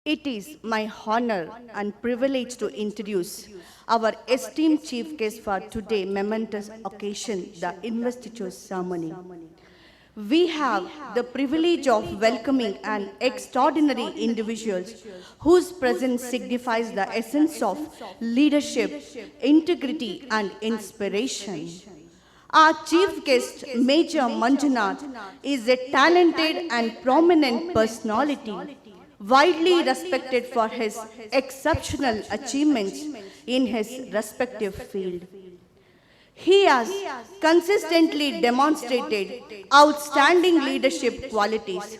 It is my honor and privilege to introduce our esteemed chief guest for today momentous occasion, the Investiture Ceremony. We have the privilege of welcoming an extraordinary individuals whose presence signifies the essence of leadership, integrity, and inspiration. Our chief guest, Major Manjunath, is a talented and prominent personality, widely respected for his exceptional achievements in his respective field. He has consistently demonstrated outstanding leadership qualities,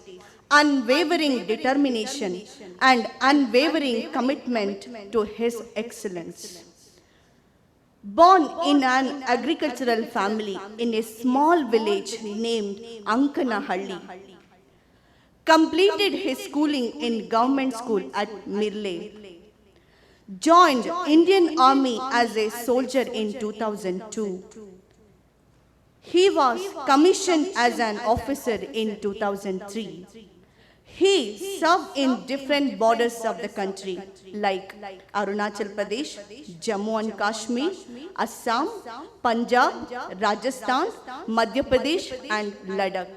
unwavering determination, and unwavering commitment to his excellence. Born in an agricultural family in a small village named Ankanahalli, completed his schooling in government school at Mirle, joined Indian Army as a soldier in 2002. He was commissioned as an officer in 2003. He served in different borders of the country like Arunachal Pradesh, Jammu and Kashmir, Assam, Punjab, Rajasthan, Madhya Pradesh and Ladakh.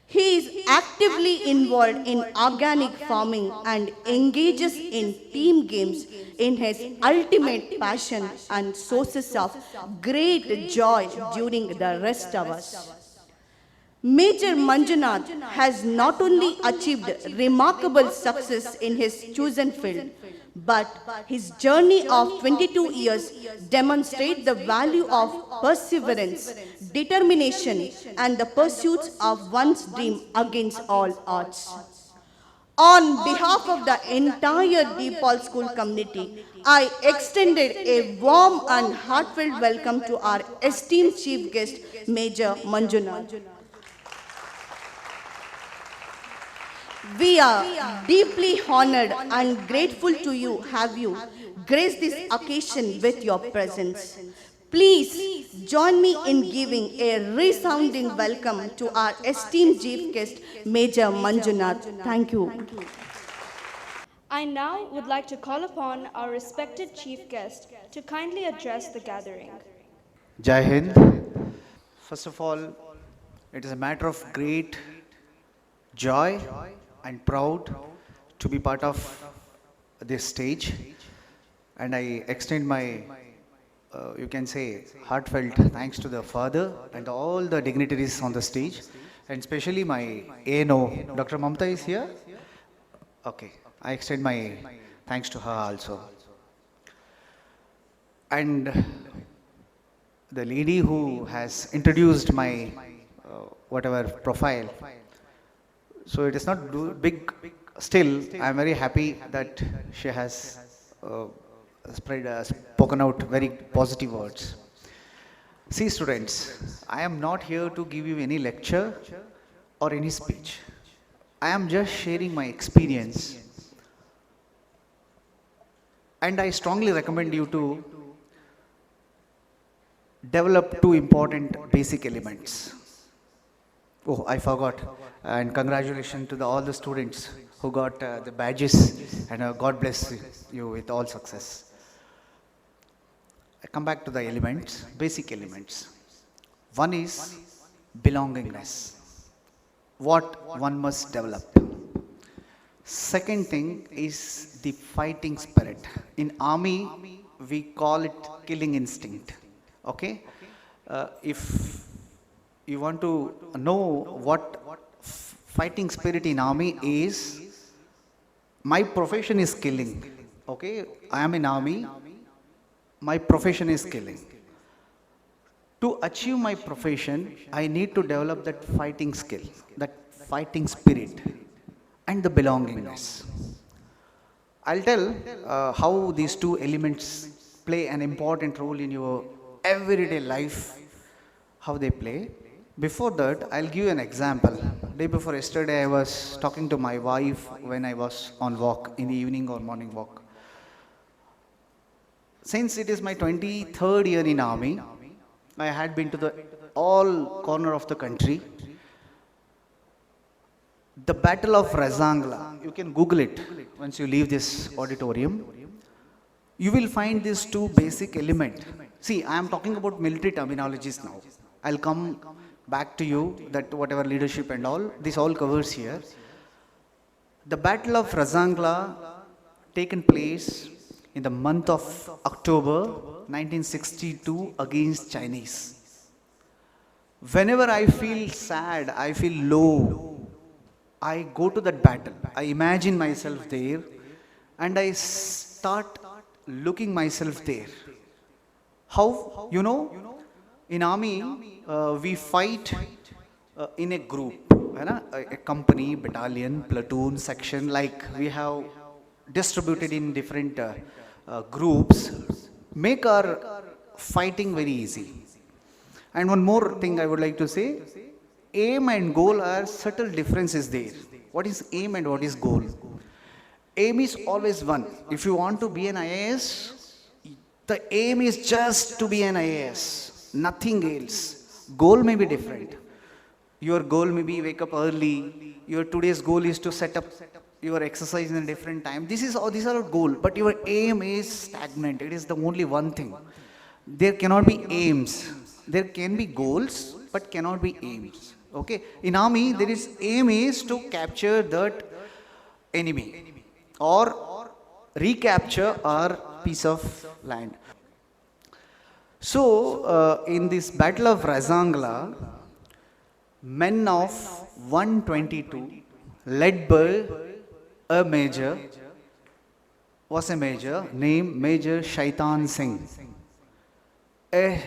He is actively involved in organic farming and engages in team games in his ultimate passion and sources of great joy during the rest hours. Major Manjunath has not only achieved remarkable success in his chosen field, but his journey of 22 years demonstrates the value of perseverance, determination, and the pursuit of one's dream against all odds. On behalf of the entire DPIRS school community, I extended a warm and heartfelt welcome to our esteemed chief guest, Major Manjunath. We are deeply honored and grateful to you have you grace this occasion with your presence. Please join me in giving a resounding welcome to our esteemed chief guest, Major Manjunath. Thank you. I now would like to call upon our respected chief guest to kindly address the gathering. Jai Hind. First of all, it is a matter of great joy and proud to be part of this stage, and I extend my you can say heartfelt thanks to the father and all the dignitaries on the stage, and especially my ANO. Dr. Mamta is here. Okay, I extend my thanks to her also. And the lady who has introduced my whatever profile. So it is not big. Still, I am very happy that she has spoken out very positive words. See, students, I am not here to give you any lecture or any speech. I am just sharing my experience, and I strongly recommend you to develop two important basic elements. Oh, I forgot. And congratulations to all the students who got the badges, and God bless you with all success. I come back to the elements, basic elements. One is belongingness, what one must develop. Second thing is the fighting spirit. In army, we call it killing instinct. Okay? If you want to know what fighting spirit in army is, my profession is killing. Okay, I am in army, my profession is killing. To achieve my profession, I need to develop that fighting skill, that fighting spirit, and the belongingness. I'll tell how these two elements play an important role in your everyday life, how they play. Before that, I'll give you an example. Day before yesterday, I was talking to my wife when I was on walk in the evening or morning walk. Since it is my 23rd year in army, I had been to the all corner of the country. The Battle of Razangla, you can Google it. once you leave this auditorium, you will find these two basic elements. See, I am talking about military terminologies now. I'll come back to you that whatever leadership and all, this all covers here. The Battle of Razangla taken place in the month of October 1962 against Chinese. Whenever I feel sad, I feel low, I go to that battle. I imagine myself there and I start looking myself there. How? You know, in army, we fight in a group, a company, battalion, platoon, section, like we have distributed in different groups, make our fighting very easy. And one more thing I would like to say, aim and goal are subtle differences there. What is aim and what is goal? Aim is always one. If you want to be an IAS, the aim is just to be an IAS, nothing else. Goal may be different. Your goal may be wake up early. Your today's goal is to set up your exercise in a different time. These are goal, but your aim is stagnant. It is the only one thing. There cannot be aims. There can be goals, but cannot be aims. Okay. In army, there is aim is to capture that enemy or recapture our piece of land. So, in this Battle of Razangla, men of 122, led by a major, was a major named Major Shaitan Singh, a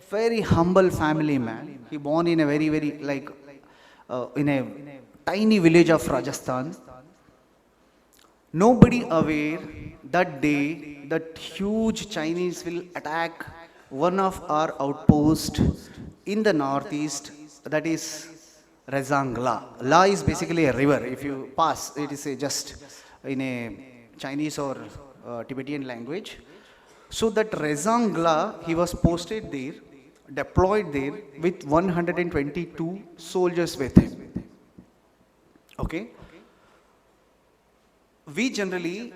very humble family man. He born in a very, in a tiny village of Rajasthan. Nobody aware that day that huge Chinese will attack one of our outposts in the northeast, that is Razangla. La is basically a river. If you pass, it is just in a Chinese or Tibetan language. So that Razangla, he was posted there, deployed there with 122 soldiers with him. Okay. We generally,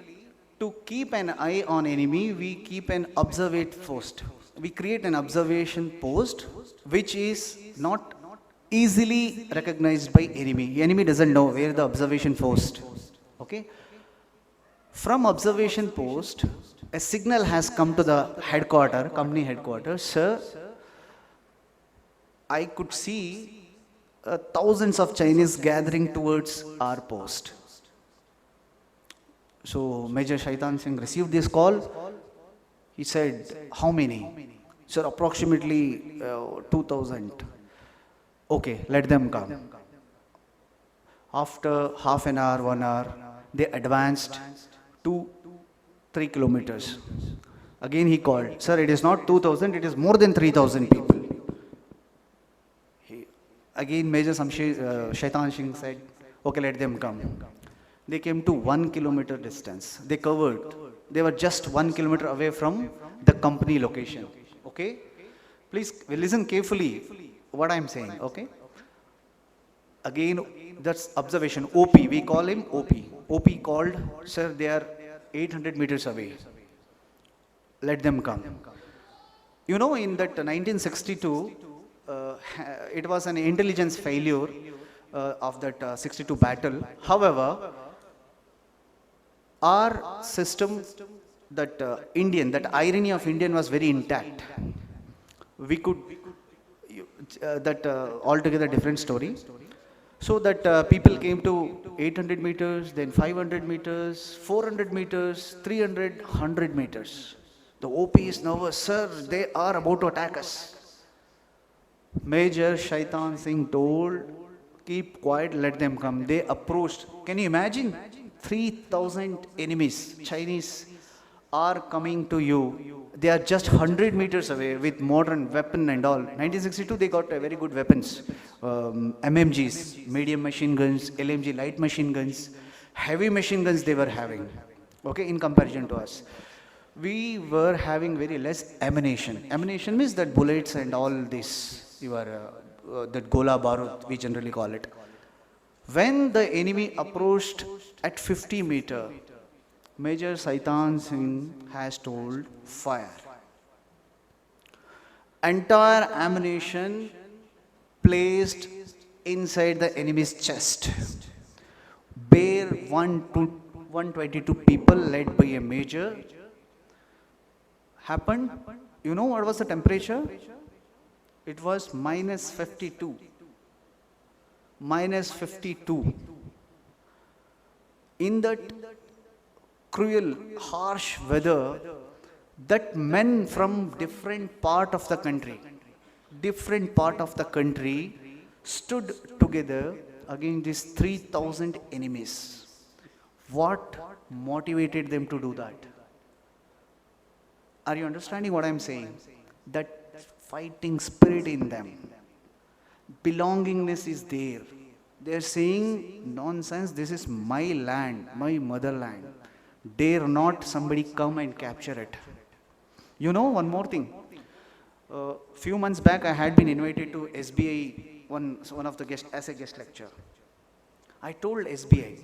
to keep an eye on enemy, we keep an observate post. We create an observation post which is not easily recognized by enemy. Enemy doesn't know where the observation post. Okay. From observation post, a signal has come to the headquarters, company headquarters. Sir, I could see thousands of Chinese gathering towards our post. So Major Shaitan Singh received this call. He said, how many? Sir, approximately 2,000. Okay, let them come. After half an hour, 1 hour, they advanced 2-3 kilometers. Again he called, sir, it is not 2,000, it is more than 3,000 people. Again Major Shaitan Singh said, okay, let them come. They came to 1 kilometer distance. They covered. They were just 1 kilometer away from the company location. Okay? Please listen carefully what I am saying. Okay? Again, that's observation. OP, we call him OP. OP called, sir, they are 800 meters away. Let them come. You know, in that 1962, it was an intelligence failure of that 62 battle. However, our system, that that irony of Indian was very intact. We could, altogether different story. So that people came to 800 meters, then 500 meters, 400 meters, 300, 100 meters. The OP is nervous, sir, they are about to attack us. Major Shaitan Singh told, keep quiet, let them come. They approached. Can you imagine? 3,000 enemies, Chinese, are coming to you. They are just 100 meters away with modern weapon and all. 1962, they got very good weapons. MMGs, medium machine guns, LMG, light machine guns, heavy machine guns they were having, okay, in comparison to us. We were having very less ammunition. Ammunition means that bullets and all this, that gola barut, we generally call it. When the enemy approached at 50 meter, Major Saitan Singh has told fire. Entire ammunition placed inside the enemy's chest. Bare 122 people led by a major happened. You know what was the temperature? It was minus 52. Minus 52. In that cruel, harsh weather, that men from different part of the country stood together against these 3,000 enemies. What motivated them to do that? Are you understanding what I'm saying? That fighting spirit in them. Belongingness is there. They're saying, nonsense, this is my land, my motherland. Dare not somebody come and capture it. You know, one more thing. Few months back, I had been invited to SBI, one of the guest, as a guest lecturer. I told SBI,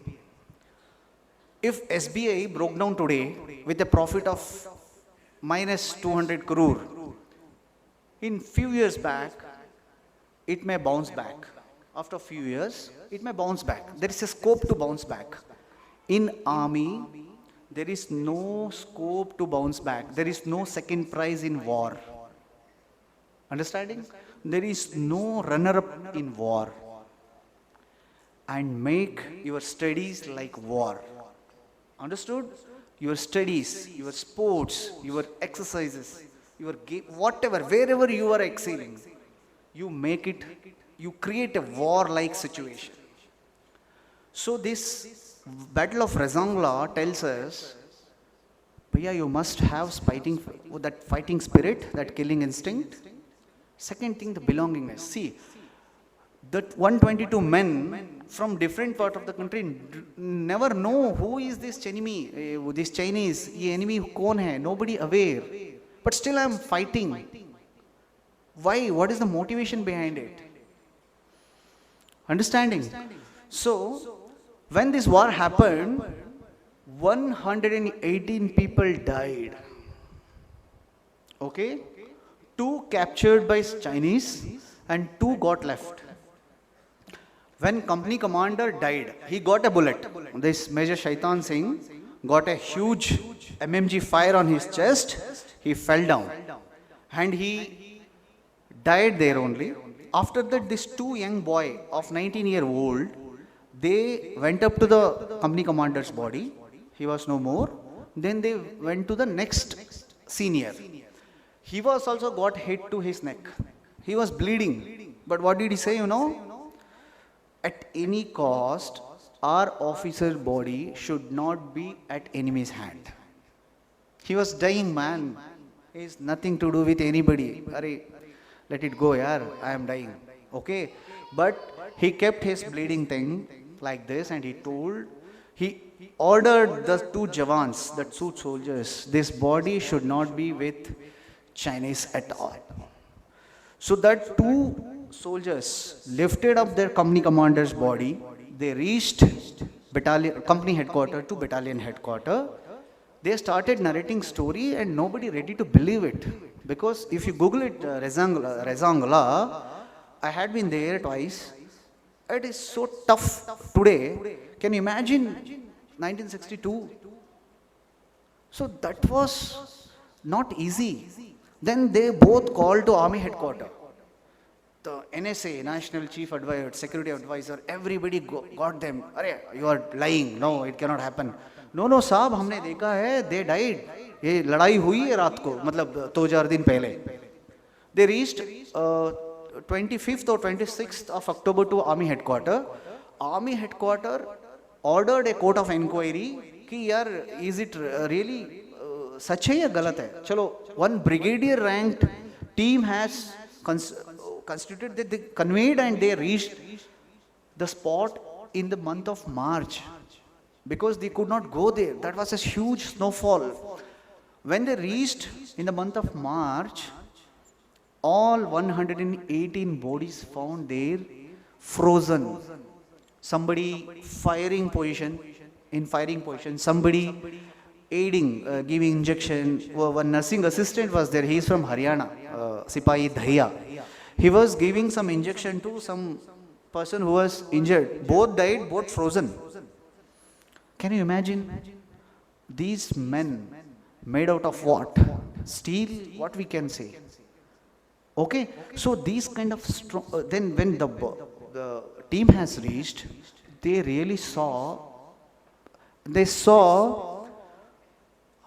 if SBI broke down today with a profit of minus 200 crore, in few years back, it may bounce back. After a few years, it may bounce back. There is a scope to bounce back. In army, there is no scope to bounce back. There is no second prize in war. Understanding? There is no runner-up in war. And make your studies like war. Understood? Your studies, your sports, your exercises, your game, whatever, wherever you are excelling, you make it, you create a war-like situation. So this Battle of Rezangla tells us, Bhaiya, you must have that fighting spirit, that killing instinct. Second thing, the belongingness. See, that 122 men from different part of the country never know who is this enemy, this Chinese, this enemy kaun hai, nobody aware. But still I am fighting. Why? What is the motivation behind it? Understanding? So, when this war happened, 118 people died. Okay? 2 captured by Chinese and 2 got left. When company commander died, he got a bullet. This Major Shaitan Singh got a huge MMG fire on his chest. He fell down. And he died there only. After that, this 2 young boy of 19-year-old, they went up to the company commander's body. He was no more. Then they went to the next senior. He was also got hit to his neck. He was bleeding. But what did he say, you know? At any cost, our officer's body should not be at enemy's hand. He was dying, man. He has nothing to do with anybody. Let it go, yaar. I am dying. Okay? But he kept his bleeding thing like this and he ordered the 2 Jawans, the 2 soldiers, this body should not be with Chinese at all. So that 2 soldiers lifted up their company commander's body. They reached company headquarters to battalion headquarters. They started narrating story and nobody ready to believe it. Because if you Google it, Rezangla, I had been there twice. It is so tough today. Can you imagine 1962? So that was not easy. Then they both called to army headquarters. The NSA, National Chief Advisor, Security Advisor, everybody got them. You are lying. No, it cannot happen. No, साहब हमने देखा है, they died. ये लड़ाई हुई है रात को, मतलब 2-4 दिन पहले. They reached 25th or 26th of October to army headquarters. Army headquarters ordered a court of inquiry कि यार is it really सच है या गलत है? चलो, one brigadier ranked team has constituted, they conveyed and they reached the spot in the month of March because they could not go there. That was a huge snowfall. When they reached in the month of March, all 118 bodies found there frozen. Somebody in firing position, somebody aiding, giving injection. One nursing assistant was there. He is from Haryana, Sipahi Dhaiya. He was giving some injection to some person who was injured. Both died, both frozen. Can you imagine? These men made out of what? Steel, what we can say. Okay, so these kind of strong, then when the team has reached, they really saw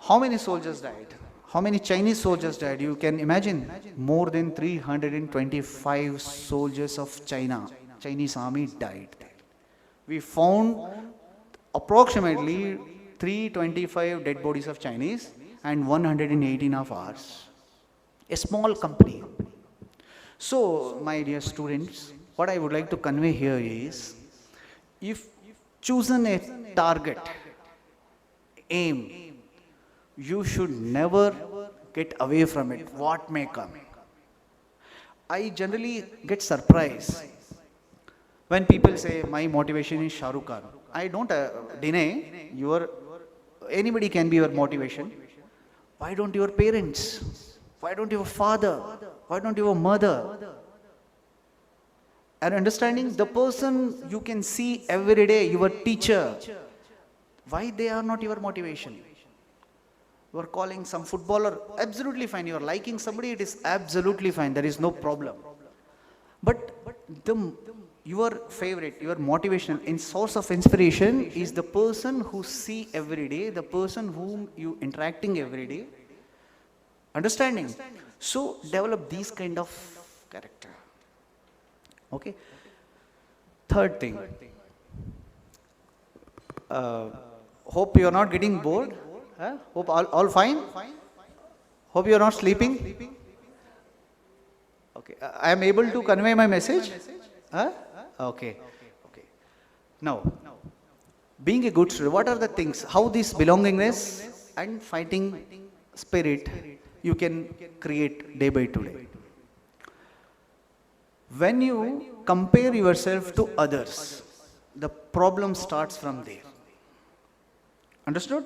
how many soldiers died, how many Chinese soldiers died. You can imagine, more than 325 soldiers of Chinese army died. We found approximately 325 dead bodies of Chinese and 118 of ours. A small company. So, my dear students, what I would like to convey here is, if chosen a target, aim, you should never get away from it, what may come. I generally get surprised when people say, my motivation is Shah Rukh Khan. I don't deny anybody can be your motivation. Why don't your parents? Why don't your father? Why don't your mother? And understanding the person you can see every day, your teacher, why they are not your motivation? You are calling some footballer, absolutely fine. You are liking somebody, it is absolutely fine. There is no problem. But your favorite, your motivation, in source of inspiration is the person who see every day, the person whom you interacting every day. Understanding? So develop these kind of character. Okay. Third thing. Hope you are not getting bored. Hope all fine. Hope you are not sleeping. Okay. I am able to convey my message. Okay. Now, being a good student, what are the things? How this belongingness and fighting spirit you can create day by day. When you compare yourself to others, the problem starts from there. Understood?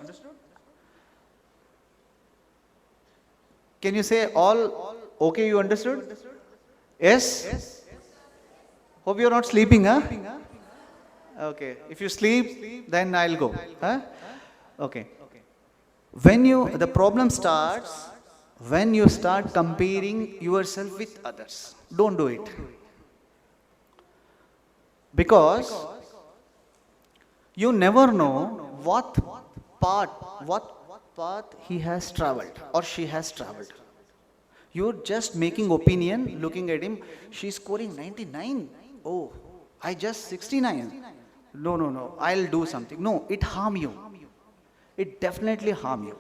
Can you say all okay? You understood? Yes? Hope you are not sleeping, huh? Okay. If you sleep, then I'll go. Huh? Okay. The problem starts when you start comparing yourself with others. Don't do it. Because you never know what path he has traveled or she has traveled. You're just making opinion, looking at him, she's scoring 99. Oh, I just 69. No, I'll do something. No, it harm you. It definitely harm you.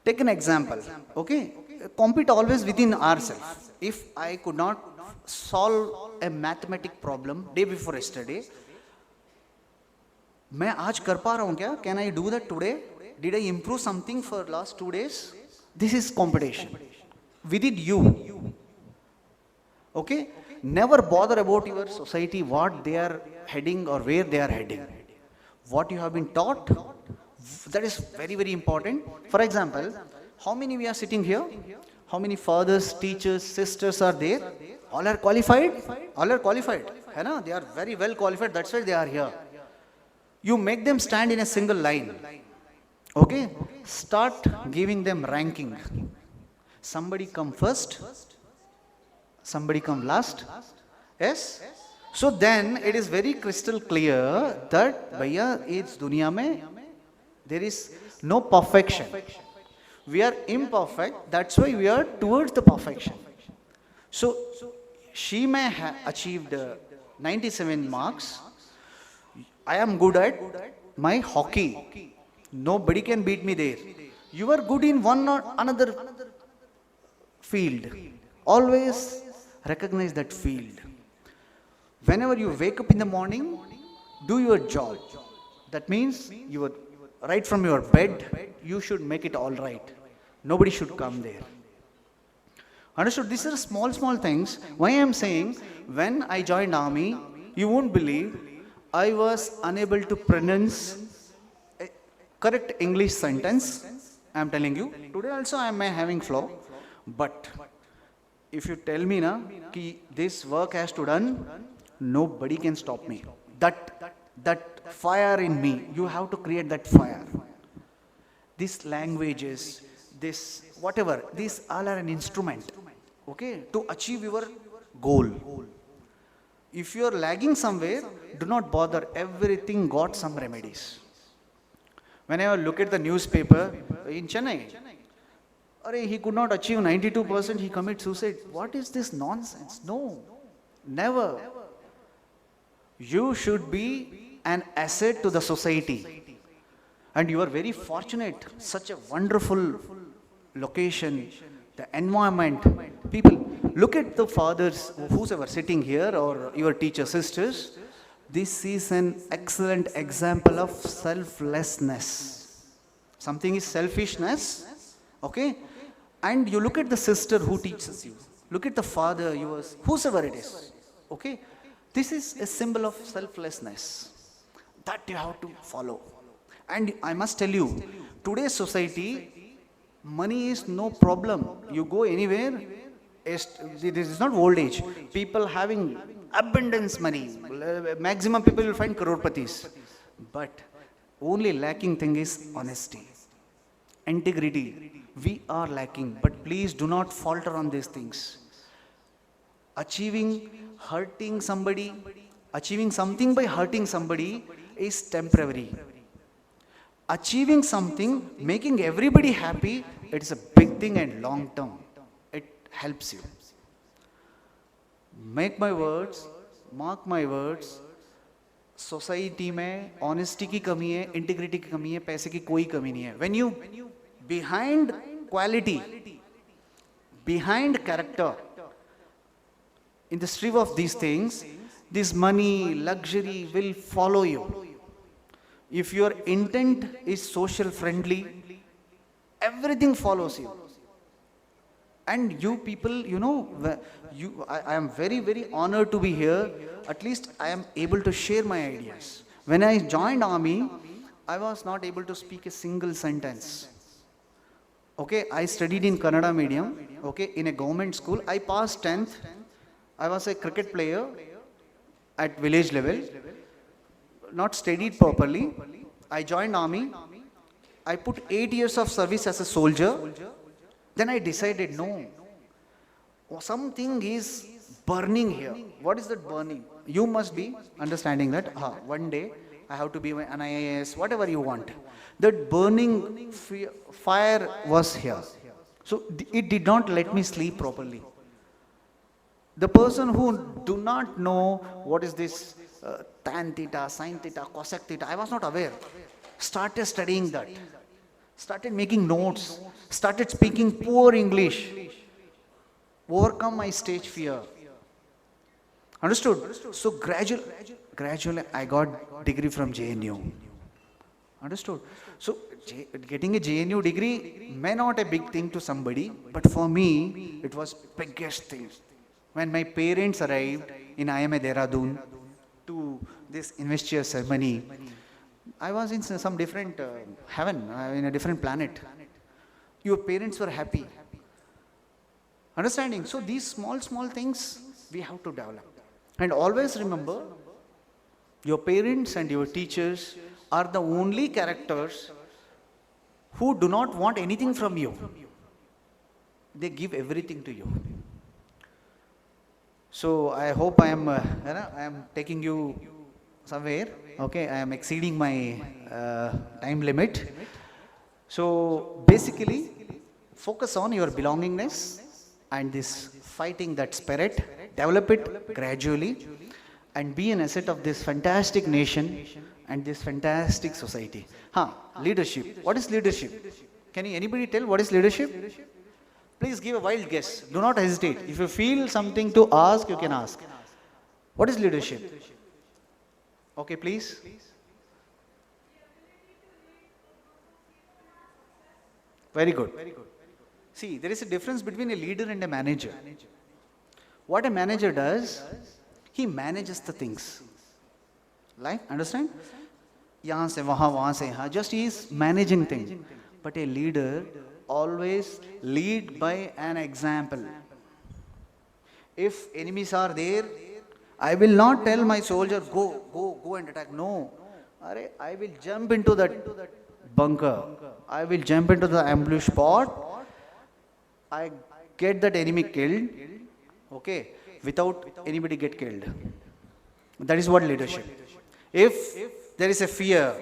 Take an example, okay? Compete always within ourselves. If I could not solve a mathematic problem day before yesterday, मैं आज कर पा रहा हूँ क्या? Can I do that today? Did I improve something for last 2 days? This is competition. Within you. Okay? Never bother about your society, what they are heading or where they are heading. What you have been taught, that is very, very important. For example, how many we are sitting here? How many fathers, teachers, sisters are there? All are qualified? All are qualified. They are very well qualified, that's why they are here. You make them stand in a single line. Okay? Start giving them ranking. Somebody come first, somebody come last. Yes? So then it is very crystal clear that bhaiya, is dunya mein there is no perfection. We are imperfect, that's why we are towards the perfection. So she may have achieved 97 marks. I am good at my hockey. Nobody can beat me there. You are good in one or another field. Always recognize that field. Whenever you wake up in the morning, do your job. That means you are right from your bed, you should make it all right. Nobody should come there. Understood? These are small things. Why I am saying, when I joined army, you won't believe, I was unable to pronounce correct English sentence. I am telling you, today also I am having flaw, but if you tell me na, ki this work has to done, nobody can stop me. That fire in me, you have to create that fire. These languages, this whatever, these all are an instrument, okay, to achieve your goal. If you are lagging somewhere, do not bother. Everything got some remedies. Whenever I look at the newspaper in Chennai, he could not achieve 92%, he commits suicide. What is this nonsense? No, never. You should be an asset to the society. And you are very fortunate, such a wonderful location, the environment, people. Look at the fathers, whosoever sitting here, or your teacher sisters. This is an excellent example of selflessness. Something is selfishness, okay? And you look at the sister who teaches you. Look at the father, yours, whosoever it is, okay? This is a symbol of selflessness that you have to follow. And I must tell you, today's society, money is no problem. You go anywhere, this is not old age. People having abundance money, maximum people will find crorepati's. But only lacking thing is honesty, integrity. We are lacking, but please do not falter on these things. Hurting somebody, achieving something by hurting somebody is temporary. Achieving something, making everybody happy, it is a big thing and long term. It helps you. Make my words, mark my words, society में honesty की कमी है, integrity की कमी है, पैसे की कोई कमी नहीं है. When you behind quality, behind character, in the stream of these things, this money, luxury will follow you. If your intent is social friendly, everything follows you. And you people, I am very, very honored to be here. At least I am able to share my ideas. When I joined army, I was not able to speak a single sentence. Okay, I studied in Kannada medium, okay, in a government school. I passed 10th. I was a cricket player at village level. Not studied properly. I joined army. I put 8 years of service as a soldier. Then I decided, no, something is burning here. What is that burning? You must be understanding that one day I have to be an IAS, whatever you want. That burning fire was here. So it did not let me sleep properly. The person who do not know what is this tan theta, sin theta, cosec theta, I was not aware. Started studying that. Started making notes. Started speaking poor English. Overcome my stage fear. Understood? So gradually I got degree from JNU. Understood? So getting a JNU degree may not a big thing to somebody, but for me it was biggest thing. When my parents arrived in IMA Dehradun to this Investiture Ceremony, I was in some different heaven, in a different planet. Your parents were happy. Understanding? So these small things we have to develop. And always remember, your parents and your teachers are the only characters who do not want anything from you. They give everything to you. So I hope I am taking you somewhere. Okay, I am exceeding my time limit. So basically, focus on your belongingness and this fighting that spirit. Develop it gradually and be an asset of this fantastic nation and this fantastic society. Leadership. What is leadership? Can anybody tell what is leadership? Please give a wild guess. Do not hesitate. If you feel something to ask, you can ask. What is leadership? Okay, please. Very good. See, there is a difference between a leader and a manager. What a manager does, he manages the things. Like, understand? यहाँ से वहाँ से यहाँ, just he is managing things. But a leader always lead by an example. If enemies are there, I will not tell my soldier, go and attack. No. I will jump into that bunker. I will jump into the ambush spot. I get that enemy killed, okay, without anybody get killed. That is what leadership. If there is a fear,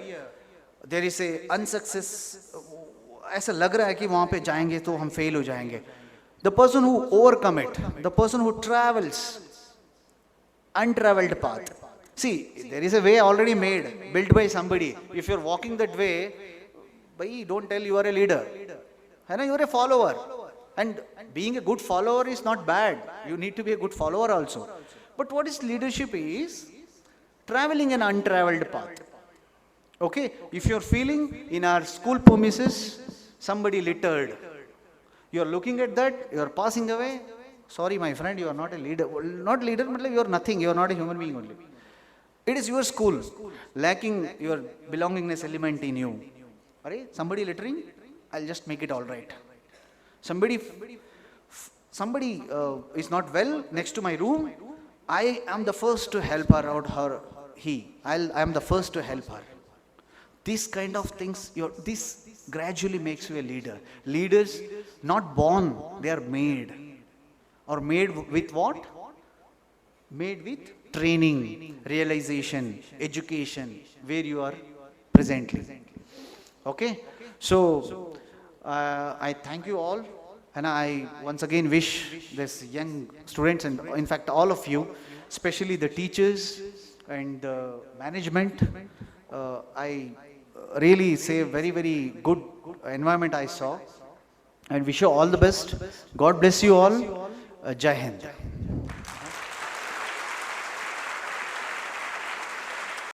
there is a unsuccess, ऐसा लग रहा है कि वहाँ पे जाएंगे तो हम fail हो जाएंगे. The person who overcome it, the person who travels untraveled path. See, there is a way already made, built by somebody. If you're walking that way, bhai, don't tell you are a leader. You are a follower. And being a good follower is not bad. You need to be a good follower also. But what is leadership is traveling an untraveled path. Okay, if you're feeling in our school premises, somebody littered. You're looking at that, you're passing away. Sorry, my friend, you are not a leader. Not leader, but you are nothing. You are not a human being only. It is your school, lacking your belongingness element in you. Somebody littering, I'll just make it all right. Somebody is not well next to my room, I am the first to help her out, I am the first to help her. These kind of things, this gradually makes you a leader. Leaders not born, they are made. Or made with what? Made with training, realization, education, where you are presently. Okay? So, I thank you all, and I once again wish this young students, and in fact all of you, especially the teachers and the management, I really say very, very good environment I saw, and wish you all the best. God bless you all. Jai Hind.